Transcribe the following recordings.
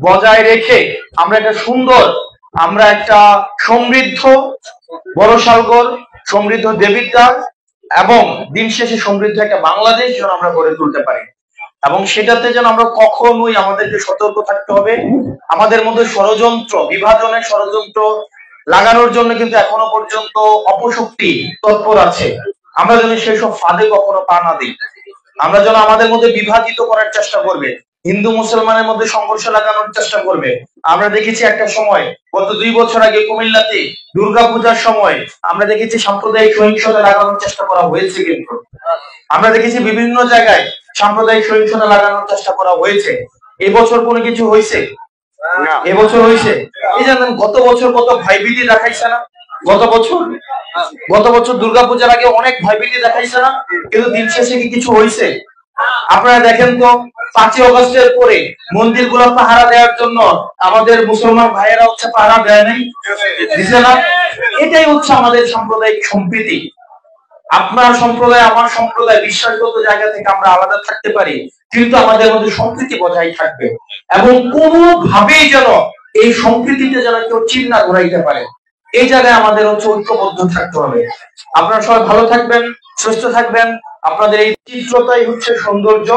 বজায় রেখে আমরা একটা সুন্দর, আমরা একটা সমৃদ্ধ বড়সালগর, সমৃদ্ধ দেবিদ্বার এবং দিন শেষে সমৃদ্ধ একটা বাংলাদেশ যেন আমরা গড়ে তুলতে পারি। এবং সেটাতে যেন আমরা কখনোই আমাদেরকে সতর্ক থাকতে হবে। আমাদের মধ্যে ষড়যন্ত্র, বিভাজনের ষড়যন্ত্র লাগানোর জন্য কিন্তু এখনো পর্যন্ত অপশক্তি তৎপর আছে। আমরা যেন সেসব ফাঁদে কখনো পা না দিই। আমরা যেন আমাদের মধ্যে বিভাজিত করার চেষ্টা করবে, হিন্দু মুসলমানের মধ্যে সংঘর্ষ লাগানোর চেষ্টা করবে। আমরা দেখেছি একটা সময় গত 2 বছর আগে কুমিল্লাতে দুর্গাপূজার সময় আমরা দেখেছি সাম্প্রদায়িক সহিংসতা লাগানোর চেষ্টা করা হয়েছে। কিন্তু আমরা দেখেছি বিভিন্ন জায়গায় সাম্প্রদায়িক সহিংসতা লাগানোর চেষ্টা করা হয়েছে। এবছর কোনো কিছু হয়েছে? এবছর হয়েছে? এই জানেন গত বছর কত ভাইবিলি দেখাইছে না? গত বছর দুর্গাপূজার আগে অনেক ভাইবিলি দেখাইছে না? কিন্তু দিন শেষে কি কিছু হয়েছে? আপনারা দেখেন তো 5ই অগস্টের পরে মন্দিরগুলো পাহারা দেওয়ার জন্য আমাদের মুসলমান ভাইয়েরা হচ্ছে পাহারা দেয় নাই, দিছে না? এটাই হচ্ছে আমাদের সাম্প্রদায়িক সম্প্রীতি। আপনার সম্প্রদায় আমার সম্প্রদায় বিশ্বাসগত জায়গা থেকে আমরা আলাদা থাকতে পারি, কিন্তু আমাদের মধ্যে সম্প্রীতি বজায় থাকবে এবং কোনোভাবেই যেন এই সম্প্রীতিতে যেন কেউ চিহ্ন ঘোরাইতে পারে, এই জায়গায় আমাদের হচ্ছে ঐক্যবদ্ধ থাকতে হবে। আপনারা সবাই ভালো থাকবেন, সুস্থ থাকবেন। আপনাদের এই চিত্রতাই হচ্ছে সৌন্দর্য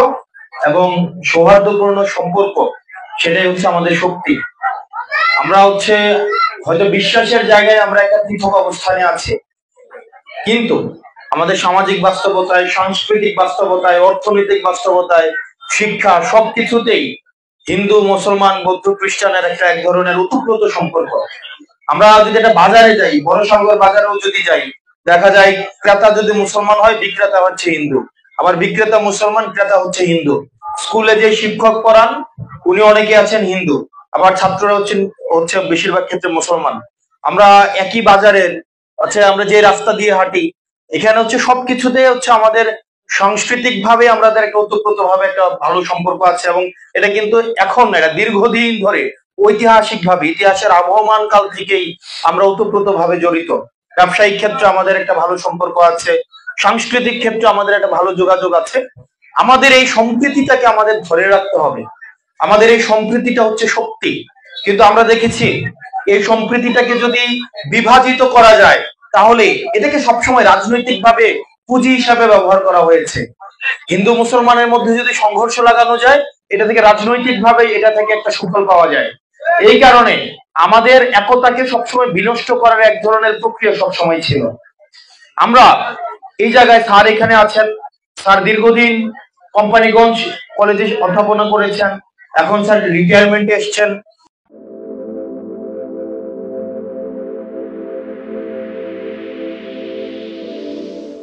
এবং সৌহার্দ্যপূর্ণ সম্পর্ক, সেটাই হচ্ছে আমাদের শক্তি। আমরা হচ্ছে হয়তো বিশ্বাসের জায়গায় আমরা একটা পৃথক অবস্থানে আছি, কিন্তু আমাদের সামাজিক বাস্তবতায়, সাংস্কৃতিক বাস্তবতায়, অর্থনৈতিক বাস্তবতায়, শিক্ষা সবকিছুতেই হিন্দু মুসলমান বৌদ্ধ খ্রিস্টানের একটা এক ধরনের ওতপ্রোত সম্পর্ক। আমরা যদি একটা বাজারে যাই, বড়সালগর বাজারেও যদি যাই, দেখা যায় ক্রেতা যদি মুসলমান হয় বিক্রেতা হচ্ছে হিন্দু, আবার বিক্রেতা মুসলমান, ক্রেতা হচ্ছে হিন্দু। স্কুলে যে শিক্ষক পড়ান উনি অনেকে আছেন হিন্দু, আবার ছাত্ররা হচ্ছে বেশিরভাগ ক্ষেত্রে মুসলমান। আমরা একই বাজারের আমরা যে রাস্তা দিয়ে হাঁটি, এখানে হচ্ছে সবকিছুতে হচ্ছে আমাদের সাংস্কৃতিক ভাবে আমাদের একটা ওতপ্রোত ভাবে একটা ভালো সম্পর্ক আছে। এবং এটা কিন্তু এখন এটা দীর্ঘদিন ধরে ঐতিহাসিক ভাবে, ইতিহাসের আবহমান কাল থেকেই আমরা ওতপ্রোত ভাবে জড়িত। ব্যবসায়িক ক্ষেত্রে আমাদের একটা ভালো সম্পর্ক আছে, সাংস্কৃতিক ক্ষেত্রে আমাদের একটা ভালো যোগাযোগ আছে। আমাদের এই সম্প্রীতিটাকে আমাদের ধরে রাখতে হবে। আমাদের এই সম্প্রীতিটা হচ্ছে শক্তি। কিন্তু আমরা দেখেছি এই সম্প্রীতিটাকে যদি বিভাজিত করা যায়, তাহলে এটাকে সবসময় রাজনৈতিক ভাবে পুঁজি হিসাবে ব্যবহার করা হয়েছে। হিন্দু মুসলমানের মধ্যে যদি সংঘর্ষ লাগানো যায়, এটা থেকে রাজনৈতিক ভাবে এটা থেকে একটা সুফল পাওয়া যায়। এই কারণে আমাদের একতাকে সবসময় বিনষ্ট করার এক ধরনের প্রক্রিয়া সবসময় ছিল। আমরা এই জায়গায় স্যার এখানে আছেন, স্যার দীর্ঘদিন কোম্পানিগঞ্জ কলেজে অধ্যাপনা করেছেন, এখন স্যার রিটায়ারমেন্টে এসছেন।